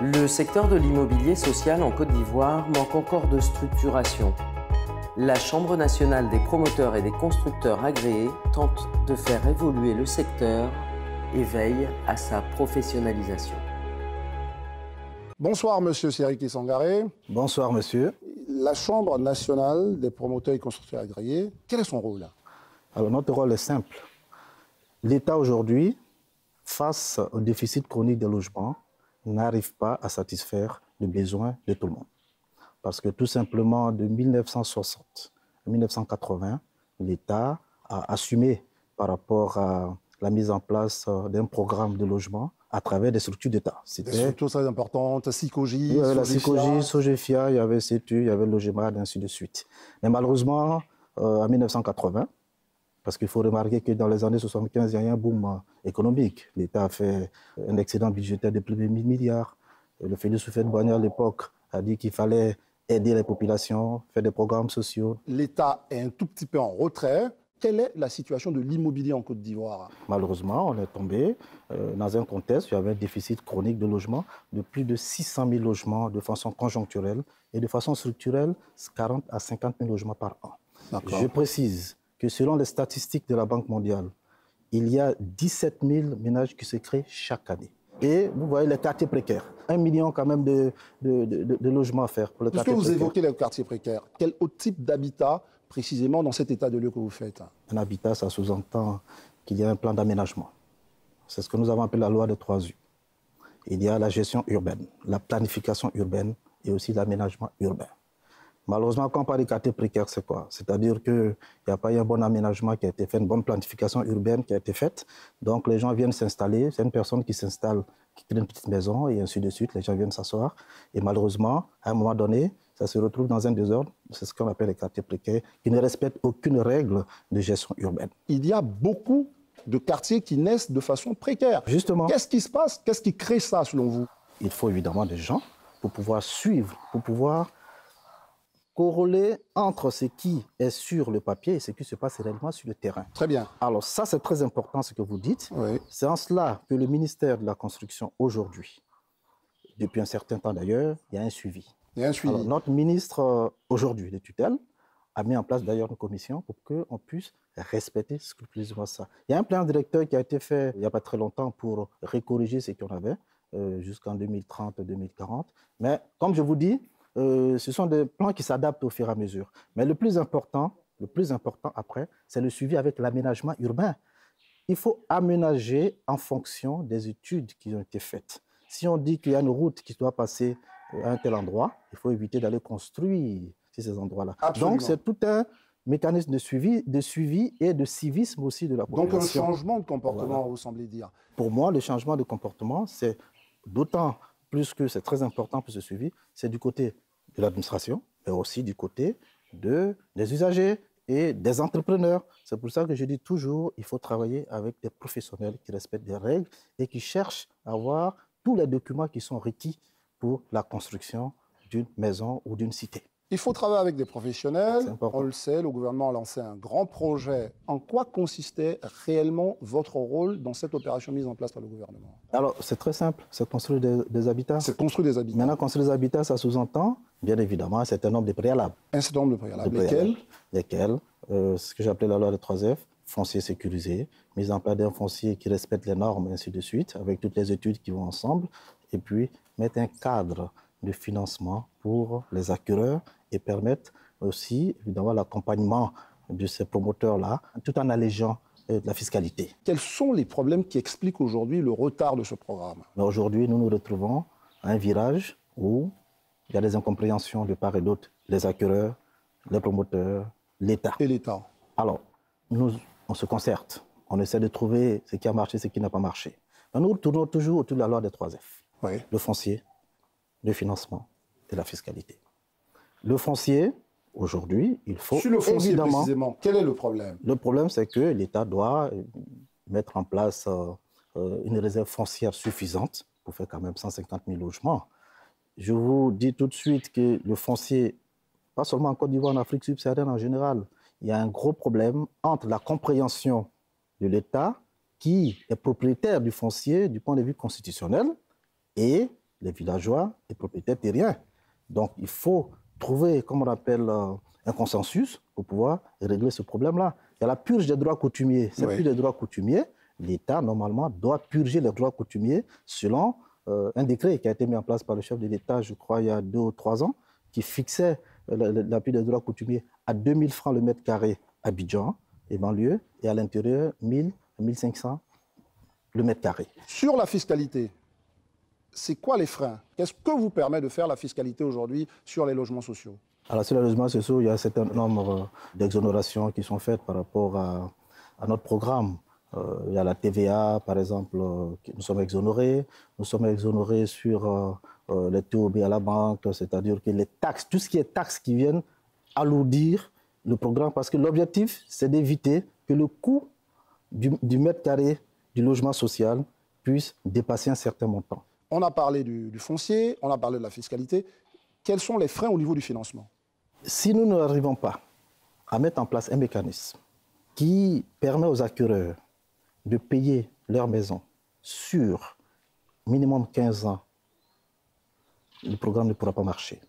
Le secteur de l'immobilier social en Côte d'Ivoire manque encore de structuration. La Chambre nationale des promoteurs et des constructeurs agréés tente de faire évoluer le secteur et veille à sa professionnalisation. Bonsoir, monsieur Sériki Sangaré. Bonsoir, monsieur. La Chambre nationale des promoteurs et constructeurs agréés, quel est son rôle? Alors, notre rôle est simple. L'État, aujourd'hui, face au déficit chronique de logement, n'arrive pas à satisfaire les besoins de tout le monde. Parce que tout simplement, de 1960 à 1980, l'État a assumé par rapport à la mise en place d'un programme de logement à travers des structures d'État. Des structures très importantes, SICOGI, il y avait la SICOGI, SOGEFIA, il y avait CETU, il y avait le LOGEMAD, ainsi de suite. Mais malheureusement, en 1980, parce qu'il faut remarquer que dans les années 75, il y a eu un boom économique. L'État a fait un excédent budgétaire de plus de 1000 milliards. Le Félix Houphouët-Boigny, à l'époque, a dit qu'il fallait aider les populations, faire des programmes sociaux. L'État est un tout petit peu en retrait. Quelle est la situation de l'immobilier en Côte d'Ivoire? Malheureusement, on est tombé dans un contexte où il y avait un déficit chronique de logement de plus de 600 000 logements de façon conjoncturelle et de façon structurelle, 40 à 50 000 logements par an. Je précise que selon les statistiques de la Banque mondiale, il y a 17 000 ménages qui se créent chaque année. Et vous voyez les quartiers précaires. 1 million quand même de logements à faire pour les quartiers précaires. Puisque vous évoquez les quartiers précaires, quel autre type d'habitat précisément dans cet état de lieu que vous faites? Un habitat, ça sous-entend qu'il y a un plan d'aménagement. C'est ce que nous avons appelé la loi des 3 U. Il y a la gestion urbaine, la planification urbaine et aussi l'aménagement urbain. Malheureusement, quand on parle de quartiers précaires, c'est quoi? C'est-à-dire qu'il n'y a pas eu un bon aménagement qui a été fait, une bonne planification urbaine qui a été faite. Donc les gens viennent s'installer, c'est une personne qui s'installe, qui crée une petite maison et ainsi de suite, les gens viennent s'asseoir. Et malheureusement, à un moment donné, ça se retrouve dans un désordre, c'est ce qu'on appelle les quartiers précaires, qui ne respectent aucune règle de gestion urbaine. Il y a beaucoup de quartiers qui naissent de façon précaire. Justement. Qu'est-ce qui se passe? Qu'est-ce qui crée ça selon vous? Il faut évidemment des gens pour pouvoir suivre, pour pouvoir corréler entre ce qui est sur le papier et ce qui se passe réellement sur le terrain. Très bien. Alors ça, c'est très important ce que vous dites. Oui. C'est en cela que le ministère de la Construction aujourd'hui, depuis un certain temps d'ailleurs, il y a un suivi. Il y a un suivi. Alors, notre ministre aujourd'hui de tutelle a mis en place d'ailleurs une commission pour qu'on puisse respecter scrupuleusement ça. Il y a un plan directeur qui a été fait il n'y a pas très longtemps pour recorriger ce qu'on avait jusqu'en 2030-2040. Mais comme je vous dis, ce sont des plans qui s'adaptent au fur et à mesure. Mais le plus important après, c'est le suivi avec l'aménagement urbain. Il faut aménager en fonction des études qui ont été faites. Si on dit qu'il y a une route qui doit passer à un tel endroit, il faut éviter d'aller construire ces endroits-là. Donc c'est tout un mécanisme de suivi et de civisme aussi de la population. Donc un changement de comportement, voilà. Vous semblez dire. Pour moi, le changement de comportement, c'est d'autant plus que c'est très important pour ce suivi, c'est du côté de l'administration, mais aussi du côté des usagers et des entrepreneurs. C'est pour ça que je dis toujours, il faut travailler avec des professionnels qui respectent des règles et qui cherchent à avoir tous les documents qui sont requis pour la construction d'une maison ou d'une cité. Il faut travailler avec des professionnels. On le sait, le gouvernement a lancé un grand projet. En quoi consistait réellement votre rôle dans cette opération mise en place par le gouvernement? Alors, c'est très simple, c'est construire des habitats. C'est construire des habitats. Maintenant, construire des habitats, ça sous-entend, bien évidemment, un certain nombre de préalables. Un certain nombre de préalables. Lesquels ce que j'appelais la loi des 3F, foncier sécurisé, mise en place d'un foncier qui respecte les normes, ainsi de suite, avec toutes les études qui vont ensemble, et puis mettre un cadre de financement pour les acquéreurs et permettre aussi, évidemment, l'accompagnement de ces promoteurs-là, tout en allégeant la fiscalité. Quels sont les problèmes qui expliquent aujourd'hui le retard de ce programme? Aujourd'hui, nous nous retrouvons à un virage où il y a des incompréhensions de part et d'autre, les acquéreurs, les promoteurs, l'État. Et l'État. Alors, nous, on se concerte, on essaie de trouver ce qui a marché, ce qui n'a pas marché. Mais nous tournons toujours autour de la loi des 3F. Oui. Le foncier, le financement et la fiscalité. Le foncier, aujourd'hui, il faut sur le foncier, évidemment... précisément, quel est le problème? Le problème, c'est que l'État doit mettre en place une réserve foncière suffisante pour faire quand même 150 000 logements. Je vous dis tout de suite que le foncier, pas seulement en Côte d'Ivoire, en Afrique subsaharienne en général, il y a un gros problème entre la compréhension de l'État qui est propriétaire du foncier du point de vue constitutionnel et les villageois, les propriétaires terriens. Donc, il faut trouver, comme on appelle, un consensus pour pouvoir régler ce problème-là. Il y a la purge des droits coutumiers. Cette purge des droits coutumiers, l'État, normalement, doit purger les droits coutumiers selon un décret qui a été mis en place par le chef de l'État, je crois, il y a 2 ou 3 ans, qui fixait la purge des droits coutumiers à 2 000 francs le mètre carré à Abidjan et banlieue, et à l'intérieur, 1 000 à 1 500 le mètre carré. Sur la fiscalité, c'est quoi les freins? Qu'est-ce que vous permet de faire la fiscalité aujourd'hui sur les logements sociaux? Alors, sur les logements sociaux, il y a un certain nombre d'exonérations qui sont faites par rapport à notre programme. Il y a la TVA, par exemple, nous sommes exonérés. Nous sommes exonérés sur les TOB à la banque, c'est-à-dire que les taxes, tout ce qui est taxes qui viennent alourdir le programme, parce que l'objectif, c'est d'éviter que le coût du mètre carré du logement social puisse dépasser un certain montant. On a parlé du foncier, on a parlé de la fiscalité. Quels sont les freins au niveau du financement? Si nous n'arrivons pas à mettre en place un mécanisme qui permet aux acquéreurs de payer leur maison sur minimum 15 ans, le programme ne pourra pas marcher.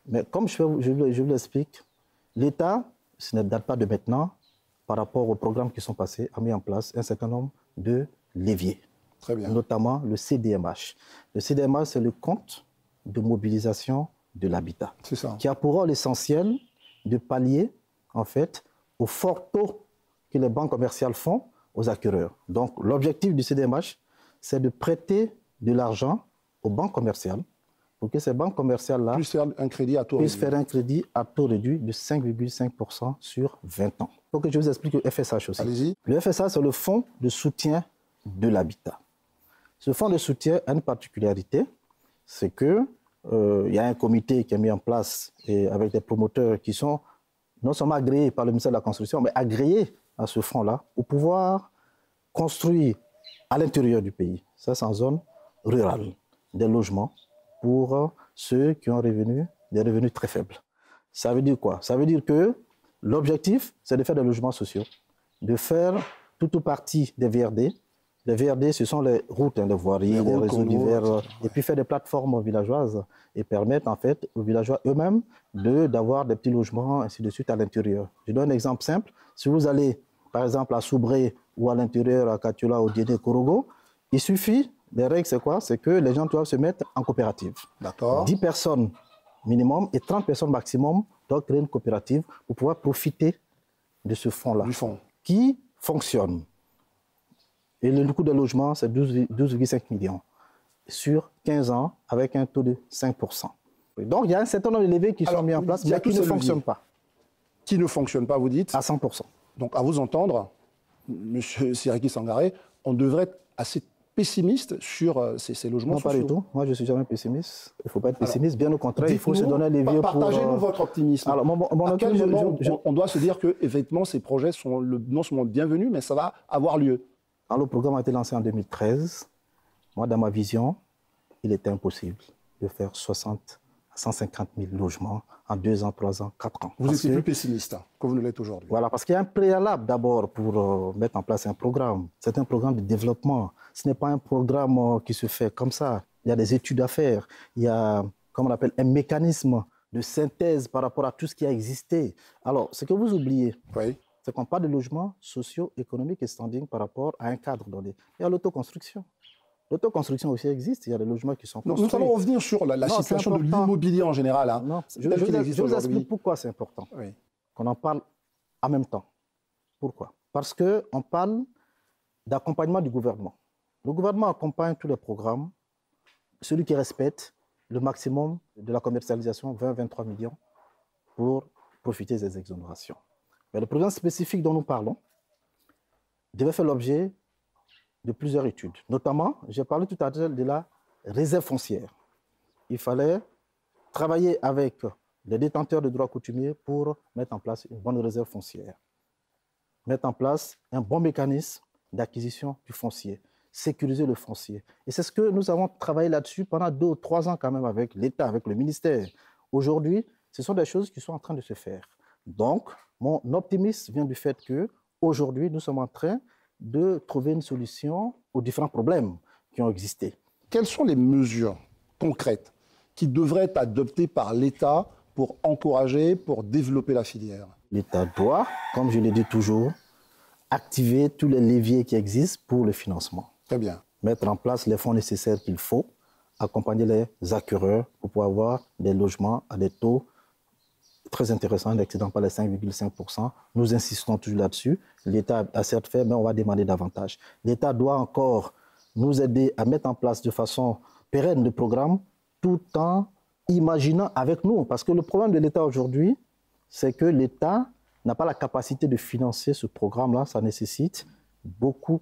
Mais comme je vous l'explique, l'État, ce ne date pas de maintenant, par rapport aux programmes qui sont passés, a mis en place un certain nombre de leviers. Très bien. Notamment le CDMH. Le CDMH, c'est le compte de mobilisation de l'habitat. C'est ça. Qui a pour rôle essentiel de pallier, en fait, au fort taux que les banques commerciales font aux acquéreurs. Donc, l'objectif du CDMH, c'est de prêter de l'argent aux banques commerciales pour que ces banques commerciales-là puissent faire un crédit à taux réduit de 5,5% sur 20 ans. Il faut que je vous explique le FSH aussi. Allez-y. Le FSH, c'est le fonds de soutien de l'habitat. Ce fonds de soutien a une particularité, c'est qu'il y a un comité qui est mis en place et avec des promoteurs qui sont non seulement agréés par le ministère de la Construction, mais agréés à ce fonds-là pour pouvoir construire à l'intérieur du pays, ça c'est en zone rurale, des logements pour ceux qui ont des revenus très faibles. Ça veut dire quoi? Ça veut dire que l'objectif, c'est de faire des logements sociaux, de faire toute ou partie des VRD. Les VRD, ce sont les routes, les voiries, les réseaux divers, et puis faire des plateformes villageoises et permettre en fait aux villageois eux-mêmes d'avoir des petits logements, ainsi de suite, à l'intérieur. Je donne un exemple simple. Si vous allez, par exemple, à Soubré ou à l'intérieur, à Katiola, au Diéné, Korogo, il suffit, les règles, c'est quoi? C'est que les gens doivent se mettre en coopérative. D'accord. 10 personnes minimum et 30 personnes maximum doivent créer une coopérative pour pouvoir profiter de ce fonds-là. Du fonds. Qui fonctionne. Et le coût de logement, c'est 12,5 millions sur 15 ans avec un taux de 5%. Donc, il y a un certain nombre de leviers qui sont mis en place, mais qui ne fonctionnent pas. Qui ne fonctionnent pas, vous dites? À 100%. Donc, à vous entendre, M. Siriki Sangaré, on devrait être assez pessimiste sur ces logements sociaux. Non, pas du tout. Moi, je ne suis jamais pessimiste. Il ne faut pas être pessimiste. Bien au contraire, il faut se donner un levier pour... Partagez-nous votre optimisme. Alors, à quel moment on doit se dire que, effectivement, ces projets sont non seulement bienvenus, mais ça va avoir lieu? Alors, le programme a été lancé en 2013. Moi, dans ma vision, il était impossible de faire 60 à 150 000 logements en 2 ans, 3 ans, 4 ans. Vous étiez plus pessimiste que vous ne l'êtes aujourd'hui. Voilà, parce qu'il y a un préalable d'abord pour mettre en place un programme. C'est un programme de développement. Ce n'est pas un programme qui se fait comme ça. Il y a des études à faire. Il y a, comme on appelle, un mécanisme de synthèse par rapport à tout ce qui a existé. Alors, ce que vous oubliez, c'est qu'on parle de logements sociaux, économiques et standing par rapport à un cadre donné. Il y a l'autoconstruction. L'autoconstruction aussi existe, il y a des logements qui sont construits. Nous allons revenir sur la situation de l'immobilier en général. Hein, non, je vous explique pourquoi c'est important qu'on en parle en même temps. Pourquoi? Parce qu'on parle d'accompagnement du gouvernement. Le gouvernement accompagne tous les programmes, celui qui respecte le maximum de la commercialisation, 20-23 millions, pour profiter des exonérations. Mais le programme spécifique dont nous parlons devait faire l'objet de plusieurs études. Notamment, j'ai parlé tout à l'heure de la réserve foncière. Il fallait travailler avec les détenteurs de droits coutumiers pour mettre en place une bonne réserve foncière. Mettre en place un bon mécanisme d'acquisition du foncier. Sécuriser le foncier. Et c'est ce que nous avons travaillé là-dessus pendant 2 ou 3 ans quand même avec l'État, avec le ministère. Aujourd'hui, ce sont des choses qui sont en train de se faire. Donc, mon optimisme vient du fait qu'aujourd'hui, nous sommes en train de trouver une solution aux différents problèmes qui ont existé. Quelles sont les mesures concrètes qui devraient être adoptées par l'État pour encourager, pour développer la filière? L'État doit, comme je le dis toujours, activer tous les leviers qui existent pour le financement. Très bien. Mettre en place les fonds nécessaires qu'il faut, accompagner les acquéreurs pour pouvoir avoir des logements à des taux très intéressants, n'excédant pas les 5,5%. Nous insistons toujours là-dessus. L'État a certes fait, mais on va demander davantage. L'État doit encore nous aider à mettre en place de façon pérenne le programme, tout en imaginant avec nous. Parce que le problème de l'État aujourd'hui, c'est que l'État n'a pas la capacité de financer ce programme-là. Ça nécessite beaucoup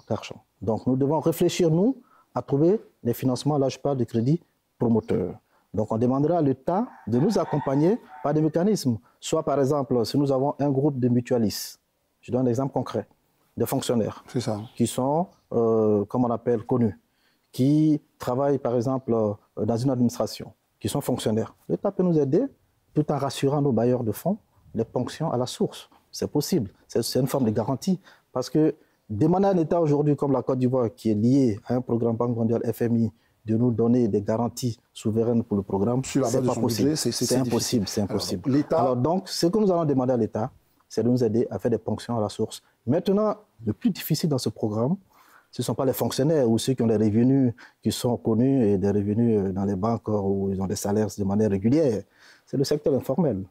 d'argent. Donc nous devons réfléchir, nous, à trouver des financements. Là, je parle de crédits promoteurs. Donc on demandera à l'État de nous accompagner par des mécanismes. Soit par exemple, si nous avons un groupe de mutualistes, je donne un exemple concret, des fonctionnaires qui sont, comme on appelle, connus, qui travaillent par exemple dans une administration, qui sont fonctionnaires. L'État peut nous aider tout en rassurant nos bailleurs de fonds les ponctions à la source. C'est possible, c'est une forme de garantie. Parce que demander à un État aujourd'hui comme la Côte d'Ivoire, qui est lié à un programme Banque mondiale FMI, de nous donner des garanties souveraines pour le programme, c'est pas possible. C'est impossible, c'est impossible. Alors donc, ce que nous allons demander à l'État, c'est de nous aider à faire des ponctions à la source. Maintenant, le plus difficile dans ce programme, ce ne sont pas les fonctionnaires ou ceux qui ont des revenus qui sont connus et des revenus dans les banques où ils ont des salaires de manière régulière. C'est le secteur informel.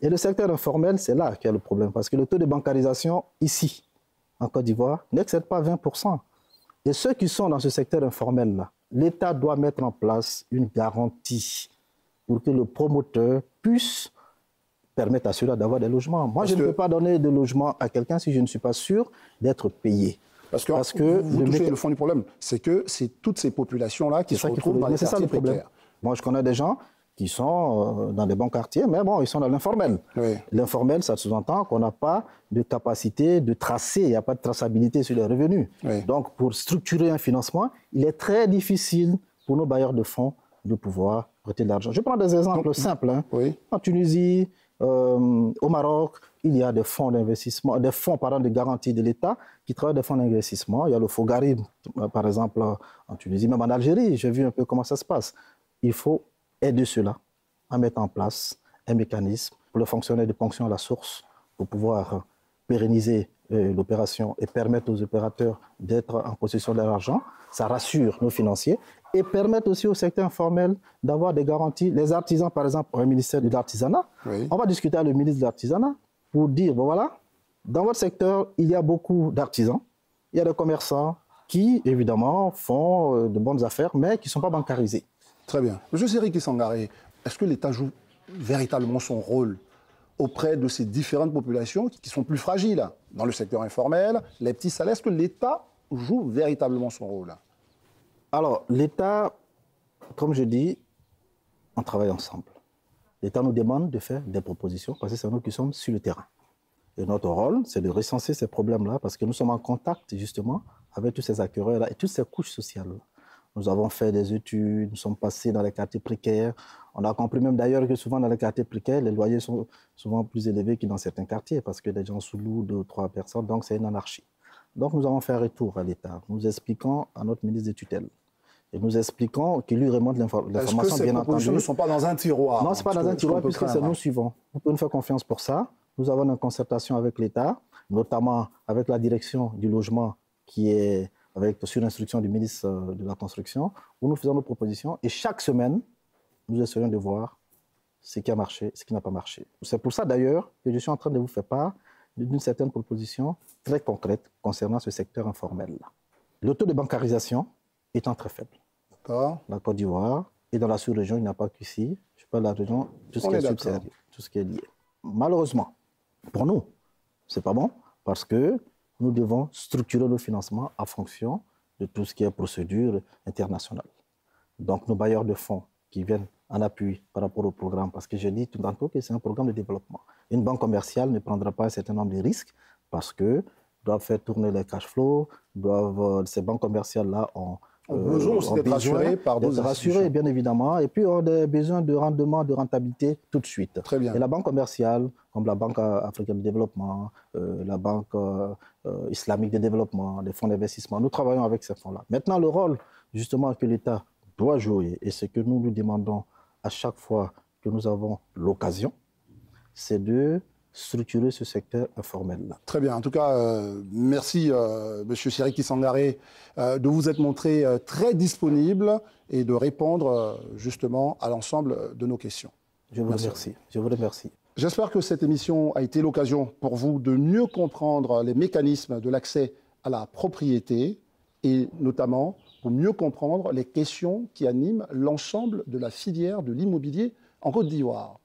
Et le secteur informel, c'est là qu'il y a le problème. Parce que le taux de bancarisation, ici, en Côte d'Ivoire, n'excède pas 20%. Et ceux qui sont dans ce secteur informel-là, l'État doit mettre en place une garantie pour que le promoteur puisse permettre à ceux-là d'avoir des logements. Moi, je ne peux pas donner de logement à quelqu'un si je ne suis pas sûr d'être payé. Parce que vous touchez le fond du problème, c'est que c'est toutes ces populations-là qui se retrouvent dans les quartiers précaires. Moi, je connais des gens qui sont dans des bons quartiers, mais bon, ils sont dans l'informel. Oui. L'informel, ça sous-entend qu'on n'a pas de capacité de tracer, il n'y a pas de traçabilité sur les revenus. Oui. Donc, pour structurer un financement, il est très difficile pour nos bailleurs de fonds de pouvoir prêter de l'argent. Je prends des exemples simples. Hein. Oui. En Tunisie, au Maroc, il y a des fonds d'investissement, des fonds de garantie de l'État qui travaillent des fonds d'investissement. Il y a le Fogarib, par exemple, en Tunisie, même en Algérie. J'ai vu un peu comment ça se passe. Il faut aider ceux-là à mettre en place un mécanisme pour le fonctionnaire de ponction à la source pour pouvoir pérenniser l'opération et permettre aux opérateurs d'être en possession de leur argent. Ça rassure nos financiers et permettre aussi au secteur informel d'avoir des garanties. Les artisans, par exemple, au ministère de l'Artisanat, on va discuter avec le ministre de l'Artisanat pour dire, bon voilà, dans votre secteur, il y a beaucoup d'artisans, il y a des commerçants qui, évidemment, font de bonnes affaires, mais qui ne sont pas bancarisés. Très bien. Monsieur Sériki Sangaré, est-ce que l'État joue véritablement son rôle auprès de ces différentes populations qui sont plus fragiles dans le secteur informel, les petits salaires? Est-ce que l'État joue véritablement son rôle? Alors, l'État, comme je dis, on travaille ensemble. L'État nous demande de faire des propositions parce que c'est nous qui sommes sur le terrain. Et notre rôle, c'est de recenser ces problèmes-là parce que nous sommes en contact, justement, avec tous ces acquéreurs-là et toutes ces couches sociales. Nous avons fait des études, nous sommes passés dans les quartiers précaires. On a compris même d'ailleurs que souvent dans les quartiers précaires, les loyers sont souvent plus élevés que dans certains quartiers parce que les gens sous-louent 2 ou 3 personnes, donc c'est une anarchie. Donc nous avons fait un retour à l'État. Nous expliquons à notre ministre des tutelles et nous expliquons qu'il lui remonte l'information, bien entendu. Est-ce que ces propositions ne sont pas dans un tiroir? Non, ce n'est pas dans un tiroir puisque c'est nous suivons. Vous pouvez nous faire confiance pour ça. Nous avons une concertation avec l'État, notamment avec la direction du logement qui est sur l'instruction du ministre de la Construction, où nous faisons nos propositions et chaque semaine, nous essayons de voir ce qui a marché, ce qui n'a pas marché. C'est pour ça d'ailleurs que je suis en train de vous faire part d'une certaine proposition très concrète concernant ce secteur informel-là. Le taux de bancarisation étant très faible. La Côte d'Ivoire et dans la sous-région, il n'y a pas qu'ici, je parle de la région, tout ce qui est subsaharienne, tout ce qui est lié. Malheureusement, pour nous, ce n'est pas bon parce que nous devons structurer le financement en fonction de tout ce qui est procédure internationale. Donc, nos bailleurs de fonds qui viennent en appui par rapport au programme, parce que je dis tout tantôt que c'est un programme de développement. Une banque commerciale ne prendra pas un certain nombre de risques parce que doivent faire tourner les cash flows, ces banques commerciales-là ont besoin aussi d'être rassurés par d'autres institutions. Bien évidemment, et puis ont des besoins de rendement, de rentabilité tout de suite. Très bien. Et la banque commerciale, comme la Banque africaine de développement, la Banque islamique de développement, les fonds d'investissement, nous travaillons avec ces fonds-là. Maintenant, le rôle justement que l'État doit jouer, et ce que nous nous demandons à chaque fois que nous avons l'occasion, c'est de structurer ce secteur informel. Très bien. En tout cas, merci, M. Siriki Sangaré, de vous être montré très disponible et de répondre justement à l'ensemble de nos questions. Je vous remercie. Je vous remercie. J'espère que cette émission a été l'occasion pour vous de mieux comprendre les mécanismes de l'accès à la propriété et notamment pour mieux comprendre les questions qui animent l'ensemble de la filière de l'immobilier en Côte d'Ivoire.